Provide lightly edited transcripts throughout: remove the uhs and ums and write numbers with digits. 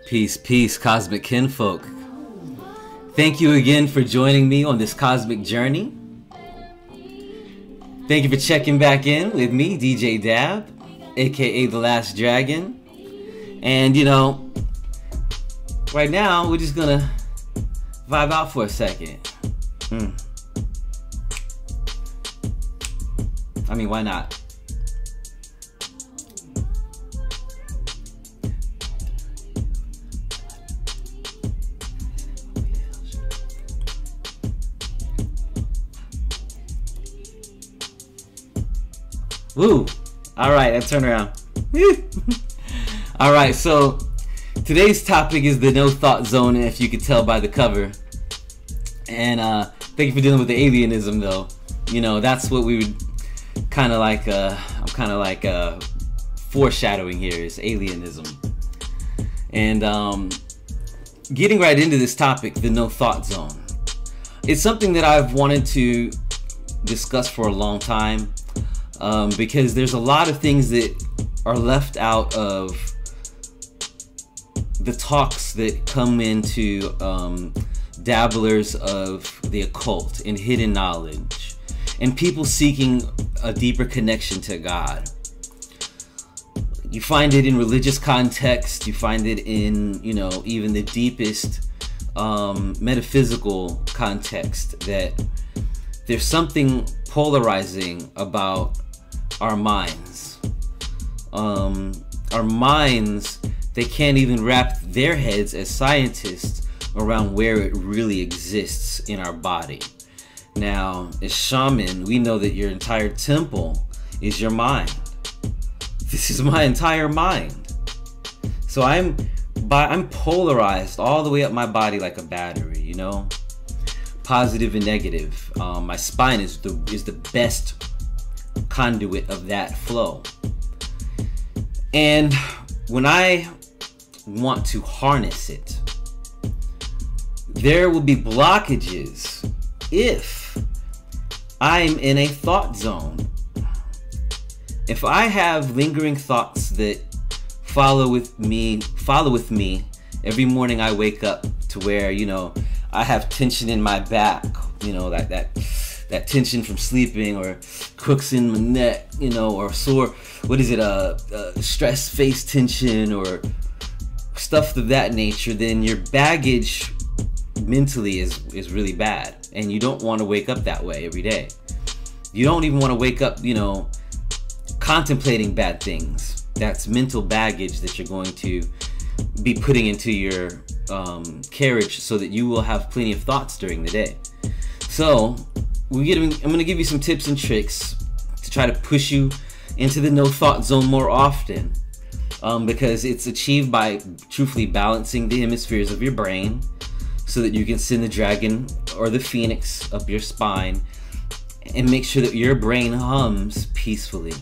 Peace, peace, cosmic kinfolk. Thank you again for joining me on this cosmic journey. Thank you for checking back in with me, DJ Dab, aka The Last Dragon. And you know, right now we're just gonna vibe out for a second. I mean, why not? Woo! Alright, I turn around. Alright, so today's topic is the no thought zone, if you could tell by the cover. And thank you for dealing with the alienism, though. You know, that's what we would kind of like, I'm kind of like foreshadowing here is alienism. And getting right into this topic, the no thought zone. It's something that I've wanted to discuss for a long time. Because there's a lot of things that are left out of the talks that come into dabblers of the occult and hidden knowledge and people seeking a deeper connection to God. You find it in religious context, you find it in, you know, even the deepest metaphysical context, that there's something polarizing about our minds. Our minds, they can't even wrap their heads as scientists around where it really exists in our body. Now, as shaman, we know that your entire temple is your mind. This is my entire mind. So I'm polarized all the way up my body like a battery, you know? Positive and negative. My spine is the best conduit of that flow. And when I want to harness it, there will be blockages if I'm in a thought zone. If I have lingering thoughts that follow with me every morning I wake up, to where, you know, I have tension in my back, you know, that tension from sleeping, or crooks in my neck, you know, or sore, stress face tension, or stuff of that nature, then your baggage mentally is really bad. And you don't want to wake up that way every day. You don't even want to wake up, you know, contemplating bad things. That's mental baggage that you're going to be putting into your carriage, so that you will have plenty of thoughts during the day. So I'm going to give you some tips and tricks to try to push you into the no thought zone more often, because it's achieved by truthfully balancing the hemispheres of your brain, so that you can send the dragon or the phoenix up your spine and make sure that your brain hums peacefully.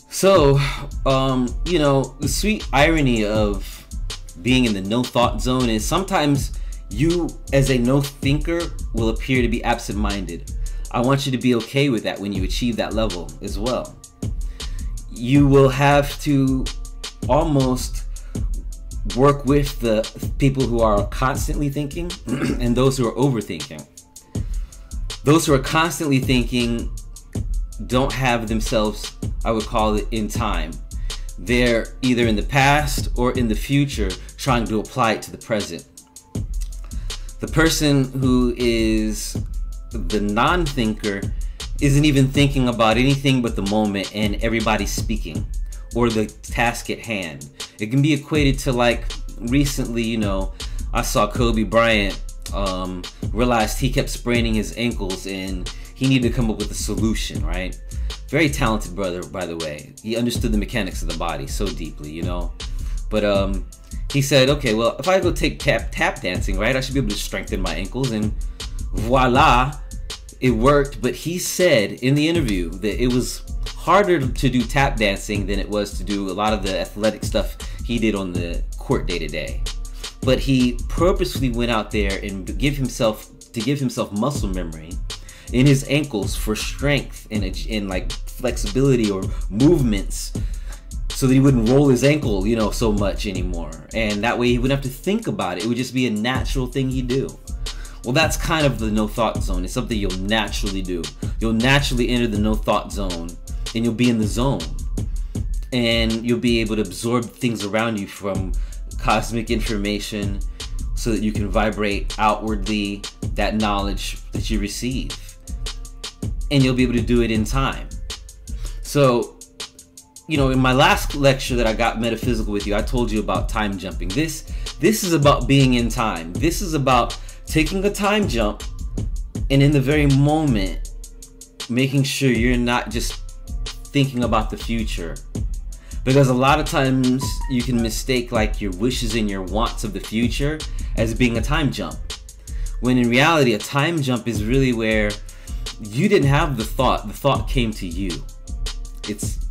So, you know, the sweet irony of being in the no thought zone is sometimes you, as a no thinker, will appear to be absent-minded. I want you to be okay with that when you achieve that level as well. You will have to almost work with the people who are constantly thinking and those who are overthinking. Those who are constantly thinking don't have themselves, I would call it, in time. They're either in the past or in the future, trying to apply it to the present. The person who is the non-thinker isn't even thinking about anything but the moment and everybody speaking, or the task at hand. It can be equated to, like, recently, you know, I saw Kobe Bryant realized he kept spraining his ankles and he needed to come up with a solution, right? Very talented brother, by the way. He understood the mechanics of the body so deeply, you know? But he said, okay, well, if I go take tap dancing, right, I should be able to strengthen my ankles, and voila, it worked. But he said in the interview that it was harder to do tap dancing than it was to do a lot of the athletic stuff he did on the court day to day. But he purposefully went out there and give himself muscle memory in his ankles for strength and like flexibility or movements so that he wouldn't roll his ankle, you know, so much anymore. And that way he wouldn't have to think about it. It would just be a natural thing he'd do. Well, that's kind of the no thought zone. It's something you'll naturally do. You'll naturally enter the no thought zone, and you'll be in the zone. And you'll be able to absorb things around you from cosmic information so that you can vibrate outwardly that knowledge that you receive. And you'll be able to do it in time. So, you know, in my last lecture that I got metaphysical with you, I told you about time jumping. This is about being in time. This is about taking a time jump and in the very moment making sure you're not just thinking about the future. Because a lot of times you can mistake like your wishes and your wants of the future as being a time jump. When in reality, a time jump is really where you didn't have the thought came to you.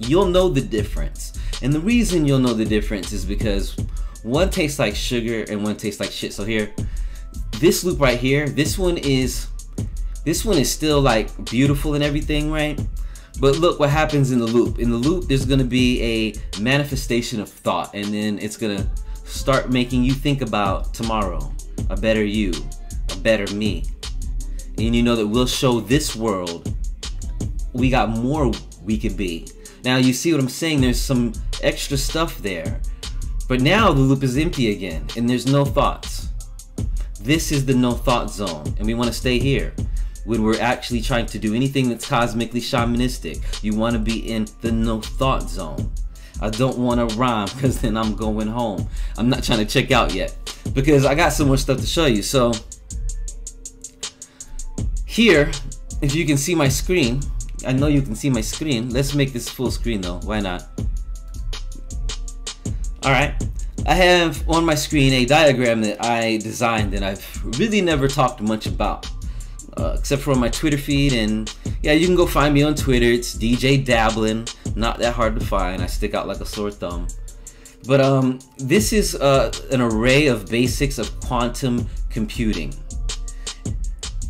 You'll know the difference. And the reason you'll know the difference is because one tastes like sugar and one tastes like shit. So here, this loop right here, this one is still like beautiful and everything, right? But look what happens in the loop. In the loop, there's gonna be a manifestation of thought, and then it's gonna start making you think about tomorrow, a better you, a better me. And you know that we'll show this world we got more we could be. Now you see what I'm saying? There's some extra stuff there. But now the loop is empty again, and there's no thoughts. This is the no thought zone, and we want to stay here. When we're actually trying to do anything that's cosmically shamanistic, you want to be in the no thought zone. I don't want to rhyme because then I'm going home. I'm not trying to check out yet because I got some more stuff to show you. So here, if you can see my screen, I know you can see my screen. Let's make this full screen though. Why not? All right. I have on my screen a diagram that I designed that I've really never talked much about. Except for on my Twitter feed, and yeah, you can go find me on Twitter. It's DJ Dablin, not that hard to find. I stick out like a sore thumb. But this is an array of basics of quantum computing.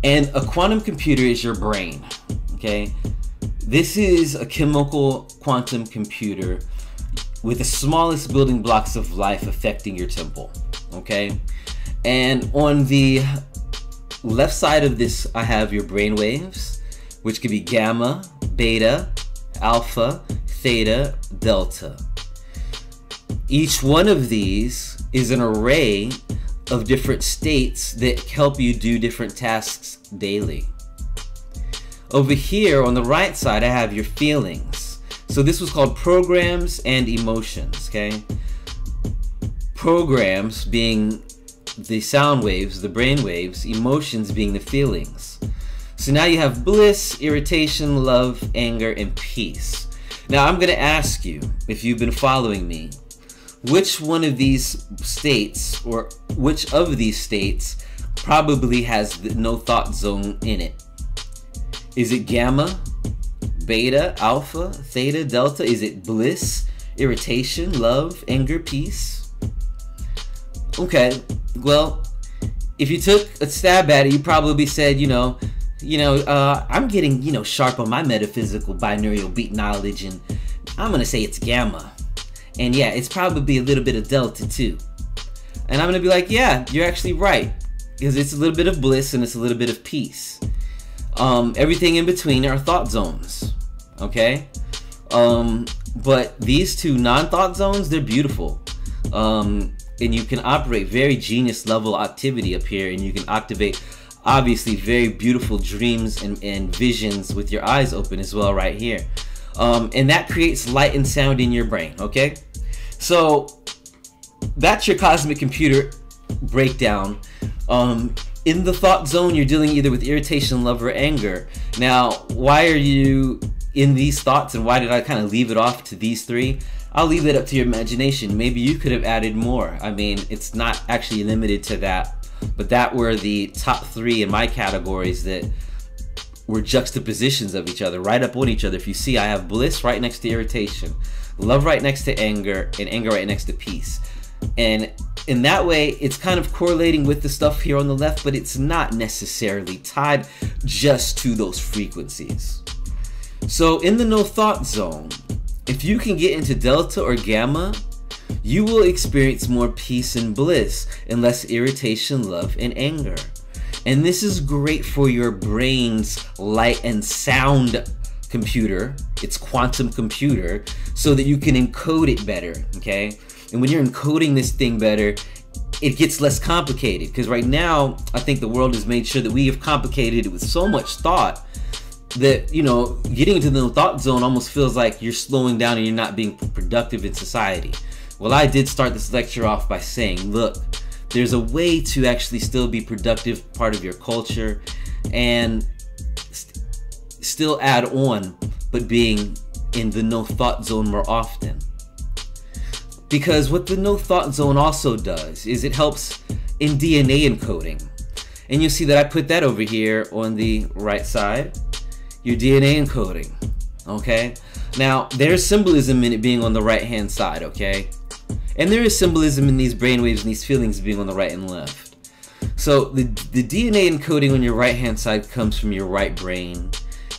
And a quantum computer is your brain, okay? This is a chemical quantum computer with the smallest building blocks of life affecting your temple, okay? And on the left side of this, I have your brain waves, which could be gamma, beta, alpha, theta, delta. Each one of these is an array of different states that help you do different tasks daily. Over here on the right side, I have your feelings. So this was called programs and emotions, okay? Programs being the sound waves, the brain waves, emotions being the feelings. So now you have bliss, irritation, love, anger, and peace. Now I'm going to ask you, if you've been following me, which one of these states, or which of these states probably has the no thought zone in it? Is it gamma, beta, alpha, theta, delta? Is it bliss, irritation, love, anger, peace? Okay, well, if you took a stab at it, you probably said, I'm getting, sharp on my metaphysical binaural beat knowledge, and I'm gonna say it's gamma. And yeah, it's probably a little bit of delta too. And I'm gonna be like, yeah, you're actually right, because it's a little bit of bliss and it's a little bit of peace. Everything in between are thought zones, okay? But these two non-thought zones, they're beautiful. And you can operate very genius level activity up here, and you can activate obviously very beautiful dreams and visions with your eyes open as well right here. And that creates light and sound in your brain, okay? So that's your cosmic computer breakdown. In the thought zone, you're dealing either with irritation, love, or anger. Now, why are you in these thoughts, and why did I kind of leave it off to these three? I'll leave it up to your imagination. Maybe you could have added more. I mean, it's not actually limited to that, but that were the top three in my categories that were juxtapositions of each other, right up on each other. If you see, I have bliss right next to irritation, love right next to anger, and anger right next to peace. And in that way, it's kind of correlating with the stuff here on the left, but it's not necessarily tied just to those frequencies. So in the no thought zone, If you can get into delta or gamma, you will experience more peace and bliss and less irritation, love, and anger. And this is great for your brain's light and sound computer, its quantum computer, so that you can encode it better, okay? And when you're encoding this thing better, it gets less complicated. Because right now, I think the world has made sure that we have complicated it with so much thought that, you know, getting into the thought zone almost feels like you're slowing down and you're not being productive in society. Well, I did start this lecture off by saying, look, there's a way to actually still be productive part of your culture and still add on, but being in the no thought zone more often. Because what the no thought zone also does is it helps in DNA encoding. And you'll see that I put that over here on the right side, your DNA encoding, okay? Now, there's symbolism in it being on the right-hand side, okay? And there is symbolism in these brainwaves and these feelings being on the right and left. So the DNA encoding on your right-hand side comes from your right brain,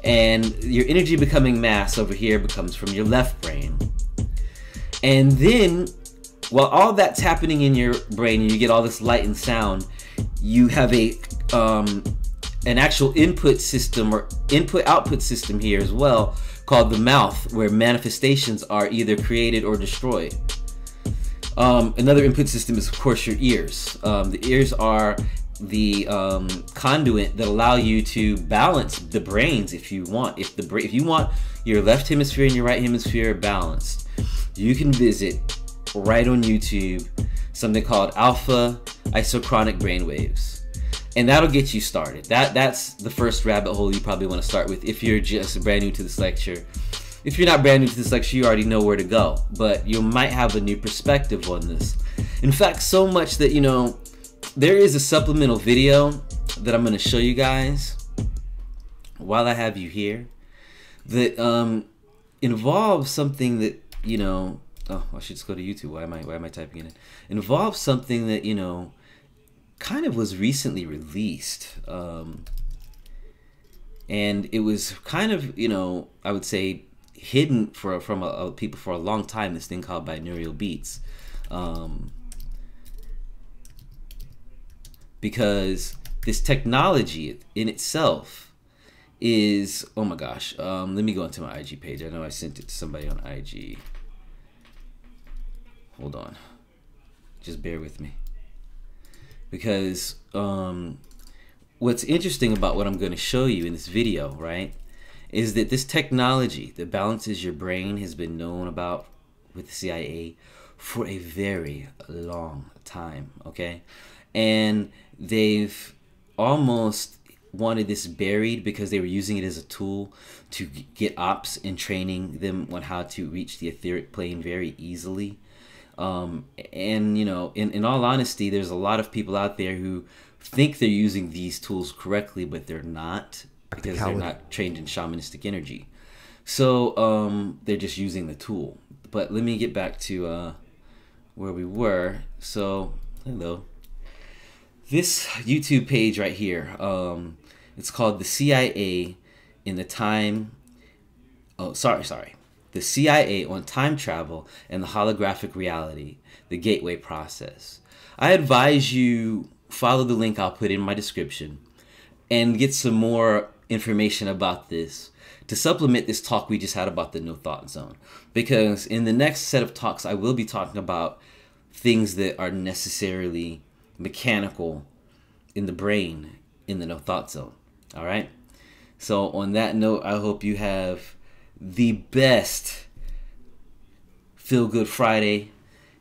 and your energy becoming mass over here becomes from your left brain. And then, while all that's happening in your brain and you get all this light and sound, you have a an actual input system or input-output system here as well, called the mouth, where manifestations are either created or destroyed. Another input system is, of course, your ears. The ears are the conduit that allow you to balance the brains if you want. If you want your left hemisphere and your right hemisphere balanced, you can visit right on YouTube something called alpha isochronic brainwaves. And that'll get you started. That's the first rabbit hole you probably want to start with if you're just brand new to this lecture. If you're not brand new to this lecture, you already know where to go, but you might have a new perspective on this. In fact, so much that, you know, there is a supplemental video that I'm going to show you guys while I have you here that involves something that, you know, oh, I should just go to YouTube. Why am I typing it in? Involves something that, you know, kind of was recently released. And it was kind of, you know, I would say hidden from people for a long time, this thing called binaural beats. Because this technology in itself is, oh my gosh, let me go into my IG page. I know I sent it to somebody on IG. Hold on, just bear with me. Because what's interesting about what I'm going to show you in this video, right, is that this technology that balances your brain has been known about with the CIA for a very long time, okay? And they've almost wanted this buried because they were using it as a tool to get ops and training them on how to reach the etheric plane very easily. And, you know, in all honesty, there's a lot of people out there who think they're using these tools correctly, but they're not, because they're not trained in shamanistic energy. So they're just using the tool. But let me get back to where we were. So, hello. This YouTube page right here, it's called The CIA in the Time... Oh, sorry. The CIA on Time Travel and the Holographic Reality, the Gateway Process. I advise you follow the link I'll put in my description and get some more information about this to supplement this talk we just had about the no thought zone. Because in the next set of talks, I will be talking about things that are necessarily mechanical in the brain in the no thought zone. All right? So on that note, I hope you have the best Feel Good Friday.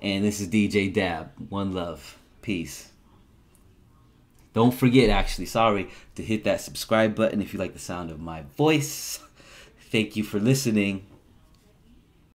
And this is DJ Dab. One love. Peace. Don't forget, actually, to hit that subscribe button if you like the sound of my voice. Thank you for listening.